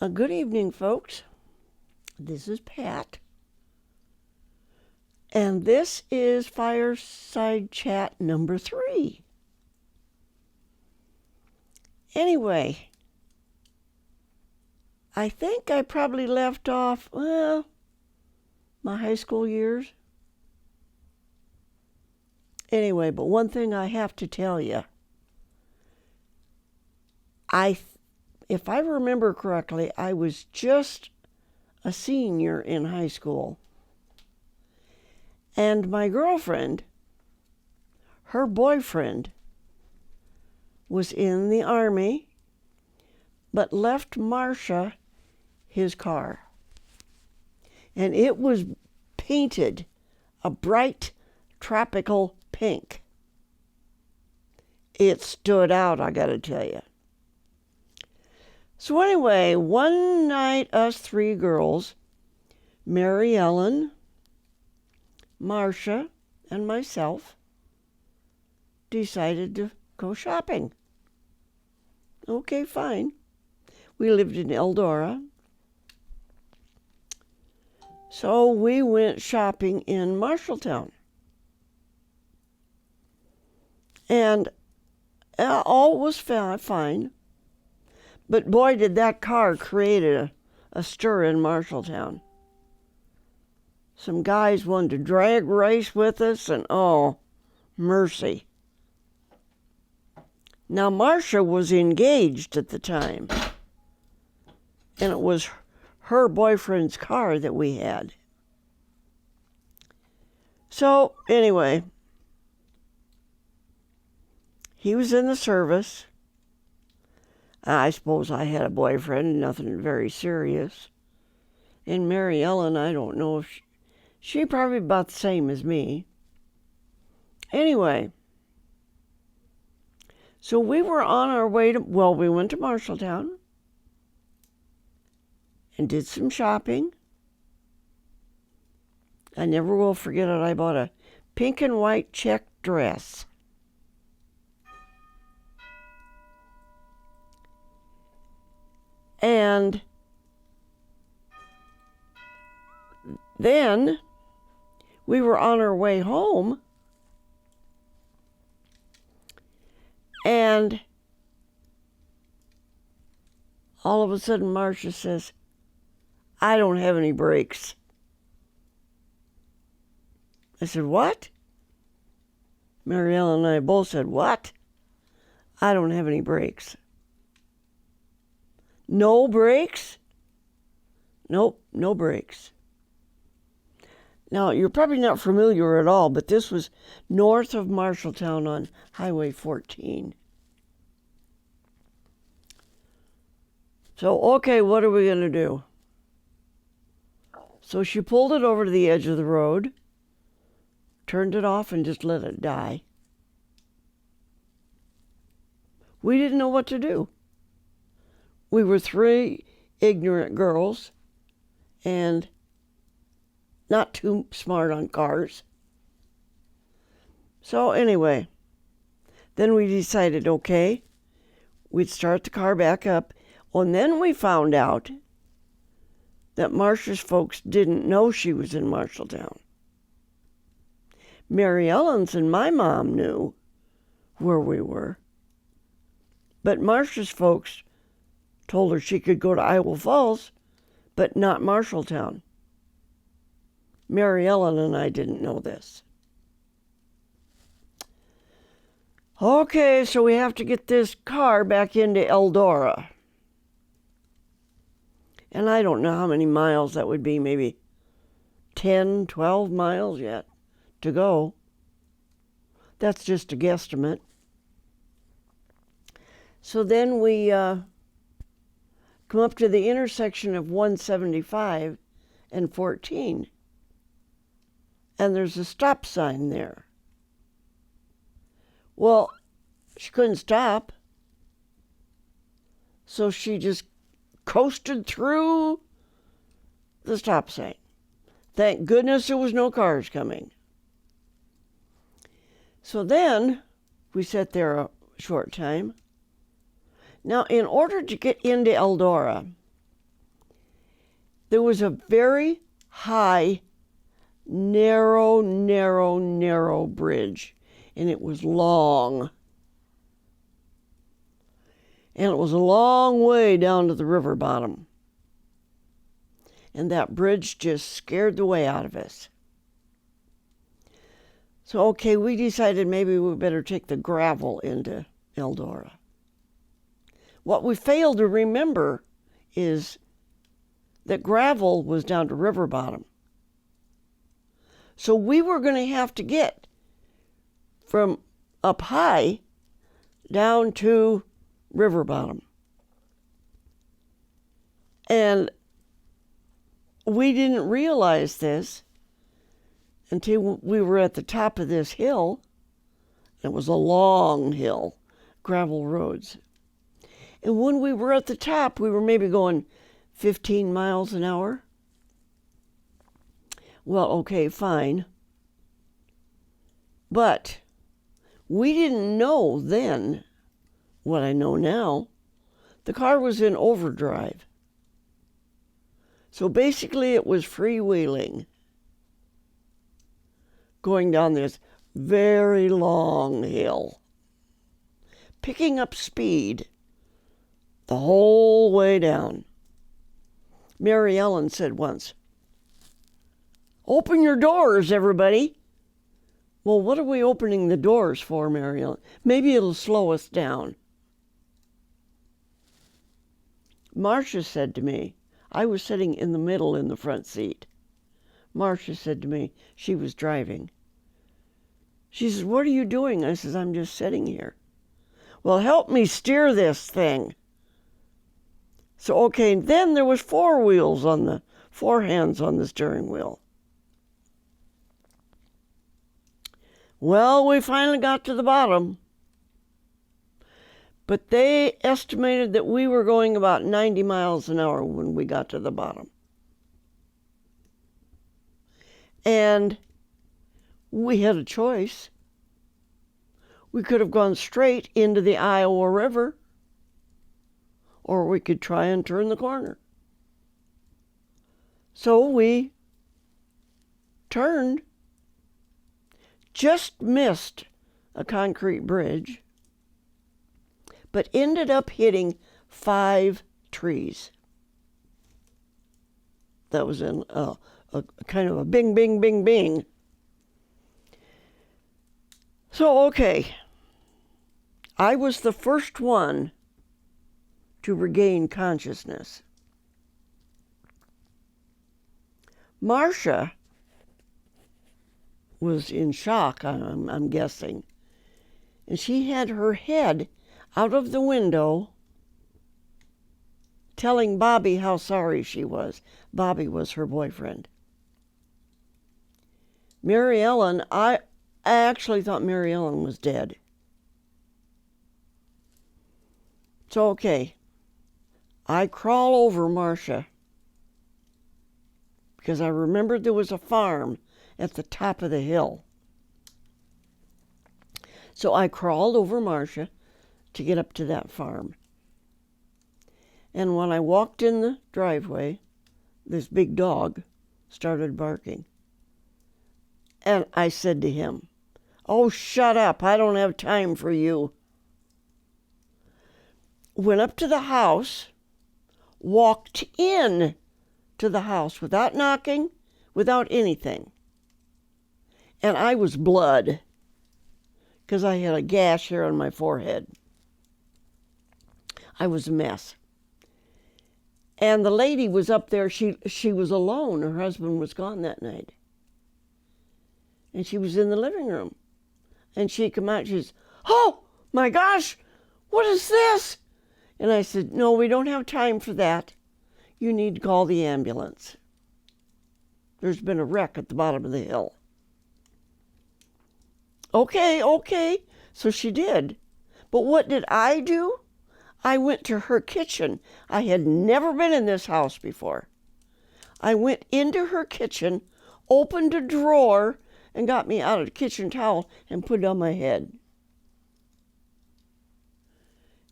Good evening, folks. This is Pat. And this is Fireside Chat number 3. Anyway, I think I probably left off, my high school years. Anyway, but one thing I have to tell you. If I remember correctly, I was just a senior in high school. And my girlfriend, her boyfriend, was in the Army, but left Marcia his car. And it was painted a bright tropical pink. It stood out, I gotta tell you. So anyway, one night us 3 girls, Mary Ellen, Marcia, and myself, decided to go shopping. Okay, fine. We lived in Eldora. So we went shopping in Marshalltown. And all was fine. But boy, did that car create a stir in Marshalltown. Some guys wanted to drag race with us, and oh, mercy. Now, Marcia was engaged at the time, and it was her boyfriend's car that we had. So, anyway, he was in the service. I suppose I had a boyfriend, nothing very serious. And Mary Ellen, I don't know if she probably about the same as me. Anyway, so we were on our way to, we went to Marshalltown and did some shopping. I never will forget it. I bought a pink and white check dress. And then we were on our way home, and all of a sudden Marcia says, "I don't have any brakes." I said, "What?" Mary Ellen and I both said, "What?" "I don't have any brakes." "No brakes?" "Nope, no brakes." Now, you're probably not familiar at all, but this was north of Marshalltown on Highway 14. So, okay, what are we going to do? So she pulled it over to the edge of the road, turned it off, and just let it die. We didn't know what to do. We were 3 ignorant girls and not too smart on cars. So anyway, then we decided, okay, we'd start the car back up. And then we found out that Marcia's folks didn't know she was in Marshalltown. Mary Ellen's and my mom knew where we were. But Marcia's folks told her she could go to Iowa Falls, but not Marshalltown. Mary Ellen and I didn't know this. Okay, so we have to get this car back into Eldora. And I don't know how many miles that would be, maybe 10, 12 miles yet to go. That's just a guesstimate. So then we come up to the intersection of 175 and 14. And there's a stop sign there. Well, she couldn't stop. So she just coasted through the stop sign. Thank goodness there was no cars coming. So then we sat there a short time. Now, in order to get into Eldora, there was a very high, narrow bridge, and it was long. And it was a long way down to the river bottom. And that bridge just scared the way out of us. So, okay, we decided maybe we better take the gravel into Eldora. What we failed to remember is that gravel was down to river bottom. So we were going to have to get from up high down to river bottom. And we didn't realize this until we were at the top of this hill. It was a long hill, gravel roads. And when we were at the top, we were maybe going 15 miles an hour. Well, okay, fine. But we didn't know then what I know now. The car was in overdrive. So basically it was freewheeling, going down this very long hill, picking up speed the whole way down. Mary Ellen said once, "Open your doors, everybody." Well, what are we opening the doors for, Mary Ellen? Maybe it'll slow us down. Marcia said to me, I was sitting in the middle in the front seat. Marcia said to me, she was driving. She says, "What are you doing?" I says, "I'm just sitting here." "Well, help me steer this thing." So, okay, then there was four hands on the steering wheel. Well, we finally got to the bottom. But they estimated that we were going about 90 miles an hour when we got to the bottom. And we had a choice. We could have gone straight into the Iowa River, or we could try and turn the corner. So we turned, just missed a concrete bridge, but ended up hitting 5 trees. That was in a kind of a bing, bing, bing, bing. So, okay, I was the first one to regain consciousness. Marcia was in shock, I'm guessing, and she had her head out of the window telling Bobby how sorry she was. Bobby was her boyfriend. Mary Ellen, I actually thought Mary Ellen was dead. So, okay, I crawl over Marcia because I remembered there was a farm at the top of the hill. So I crawled over Marcia to get up to that farm. And when I walked in the driveway, this big dog started barking. And I said to him, "Oh, shut up, I don't have time for you." Went up to the house, walked in to the house without knocking, without anything. And I was blood, because I had a gash here on my forehead. I was a mess. And the lady was up there, she was alone. Her husband was gone that night. And she was in the living room. And she came out, she says, "Oh, my gosh, what is this?" And I said, "No, we don't have time for that. You need to call the ambulance. There's been a wreck at the bottom of the hill." Okay. So she did. But what did I do? I went to her kitchen. I had never been in this house before. I went into her kitchen, opened a drawer, and got me out a kitchen towel and put it on my head.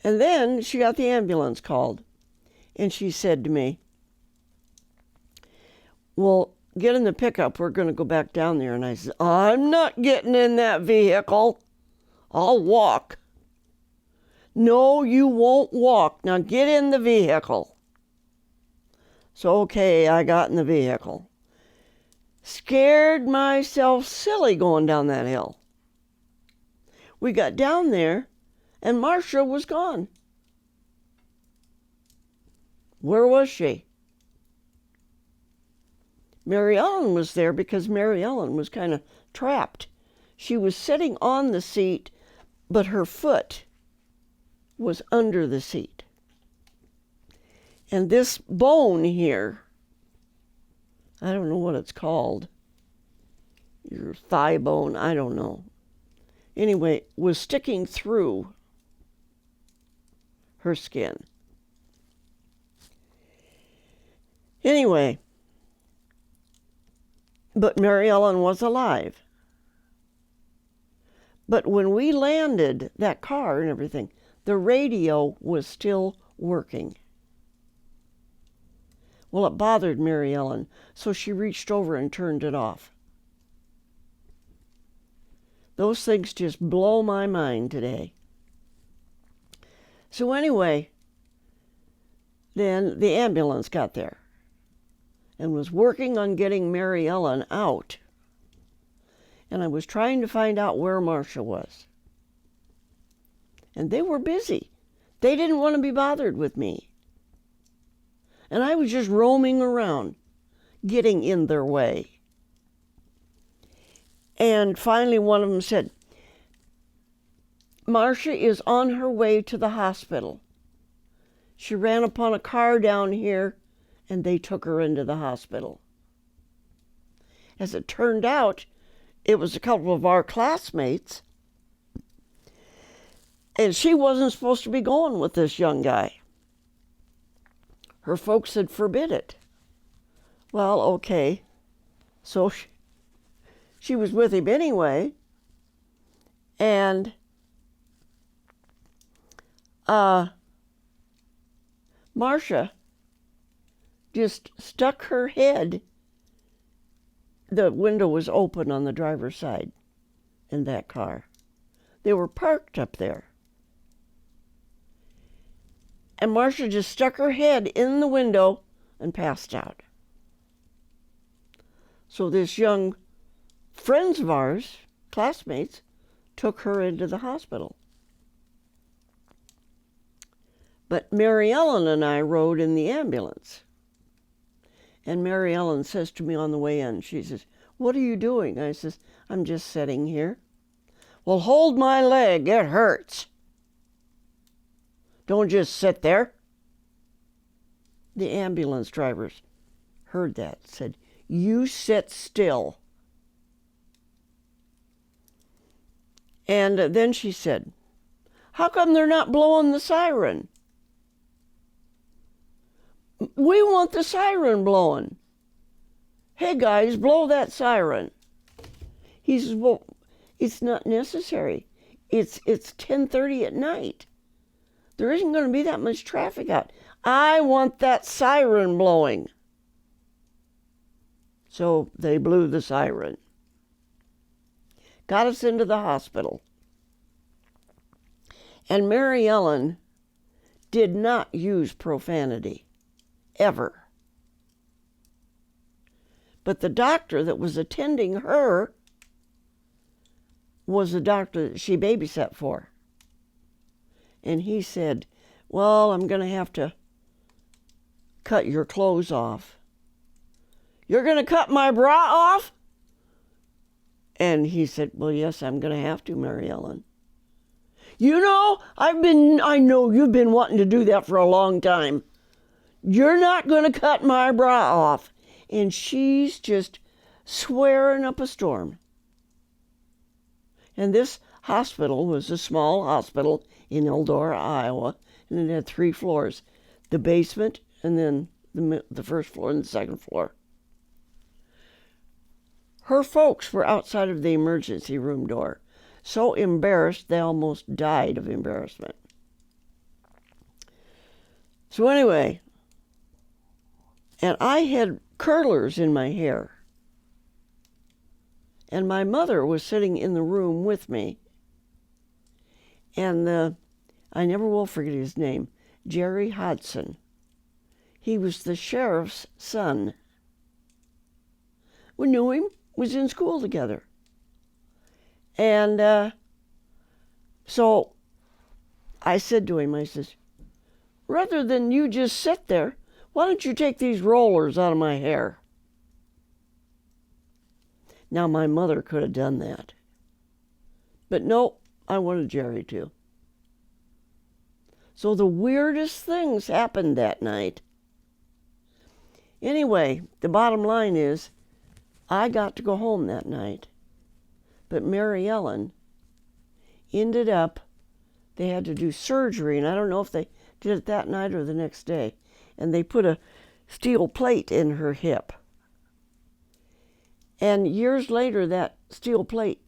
And then she got the ambulance called. And she said to me, well, get in the pickup. We're going to go back down there. And I said, I'm not getting in that vehicle. I'll walk. No, you won't walk. Now get in the vehicle. So, okay, I got in the vehicle. Scared myself silly going down that hill. We got down there, and Marcia was gone. Where was she? Mary Ellen was there because Mary Ellen was kind of trapped. She was sitting on the seat, but her foot was under the seat. And this bone here, I don't know what it's called, your thigh bone, I don't know. Anyway, was sticking through her skin. Anyway, but Mary Ellen was alive. But when we landed that car and everything, the radio was still working. Well, it bothered Mary Ellen, so she reached over and turned it off. Those things just blow my mind today. So anyway, then the ambulance got there and was working on getting Mary Ellen out. And I was trying to find out where Marcia was. And they were busy. They didn't want to be bothered with me. And I was just roaming around, getting in their way. And finally one of them said, Marcia is on her way to the hospital. She ran upon a car down here, and they took her into the hospital. As it turned out, it was a couple of our classmates, and she wasn't supposed to be going with this young guy. Her folks had forbid it. Well, okay, so she was with him anyway, and Marcia just stuck her head. The window was open on the driver's side in that car. They were parked up there. And Marcia just stuck her head in the window and passed out. So this young friends of ours, classmates, took her into the hospital. But Mary Ellen and I rode in the ambulance. And Mary Ellen says to me on the way in, she says, what are you doing? I says, I'm just sitting here. Well, hold my leg, it hurts. Don't just sit there. The ambulance drivers heard that, said, you sit still. And then she said, how come they're not blowing the siren? We want the siren blowing. Hey guys, blow that siren. He says, well, it's not necessary. It's 10:30 at night. There isn't going to be that much traffic out. I want that siren blowing. So they blew the siren. Got us into the hospital. And Mary Ellen did not use profanity. Ever. But the doctor that was attending her was the doctor that she babysat for. And he said, well, I'm going to have to cut your clothes off. You're going to cut my bra off? And he said, well, yes, I'm going to have to, Mary Ellen. You know, I know you've been wanting to do that for a long time. You're not going to cut my bra off. And she's just swearing up a storm. And this hospital was a small hospital in Eldora, Iowa, and it had 3 floors. The basement, and then the first floor and the second floor. Her folks were outside of the emergency room door, so embarrassed they almost died of embarrassment. So anyway, and I had curlers in my hair. And my mother was sitting in the room with me. And I never will forget his name, Jerry Hodson. He was the sheriff's son. We knew him, was in school together. And so I said to him, I says, rather than you just sit there, why don't you take these rollers out of my hair? Now, my mother could have done that. But no, I wanted Jerry to. So the weirdest things happened that night. Anyway, the bottom line is, I got to go home that night. But Mary Ellen ended up, they had to do surgery, and I don't know if they did it that night or the next day. And they put a steel plate in her hip. And years later, that steel plate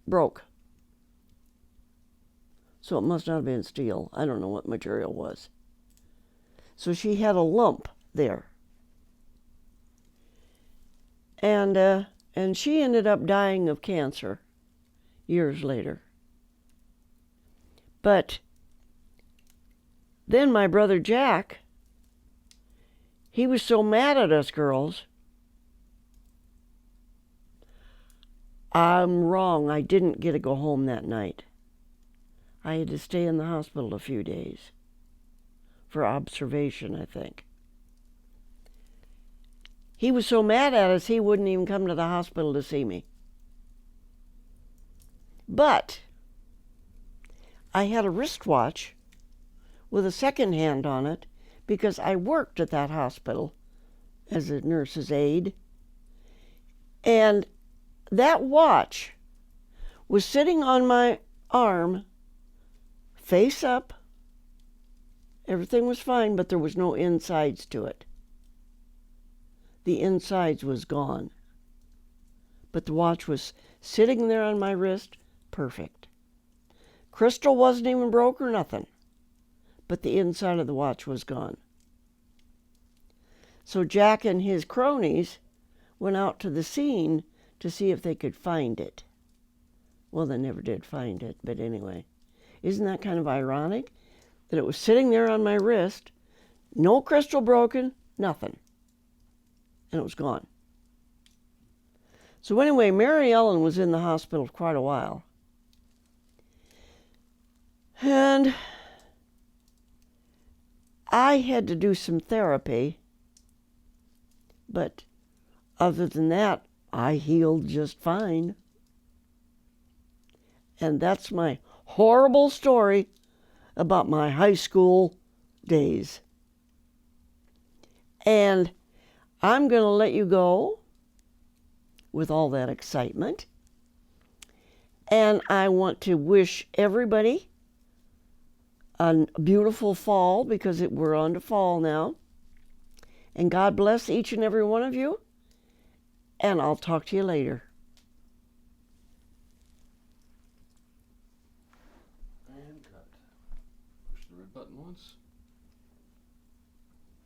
broke. So it must not have been steel. I don't know what material it was. So she had a lump there. And she ended up dying of cancer years later. But then my brother Jack, he was so mad at us girls. I'm wrong. I didn't get to go home that night. I had to stay in the hospital a few days for observation, I think. He was so mad at us, he wouldn't even come to the hospital to see me. But I had a wristwatch with a second hand on it because I worked at that hospital as a nurse's aide. And that watch was sitting on my arm, face up. Everything was fine, but there was no insides to it. The insides was gone. But the watch was sitting there on my wrist, perfect. Crystal wasn't even broke or nothing, but the inside of the watch was gone. So Jack and his cronies went out to the scene to see if they could find it. Well, they never did find it, but anyway. Isn't that kind of ironic? That it was sitting there on my wrist, no crystal broken, nothing. And it was gone. So anyway, Mary Ellen was in the hospital quite a while. And I had to do some therapy, but other than that, I healed just fine. And that's my horrible story about my high school days. And I'm going to let you go with all that excitement. And I want to wish everybody a beautiful fall, because we're on to fall now. And God bless each and every one of you. And I'll talk to you later.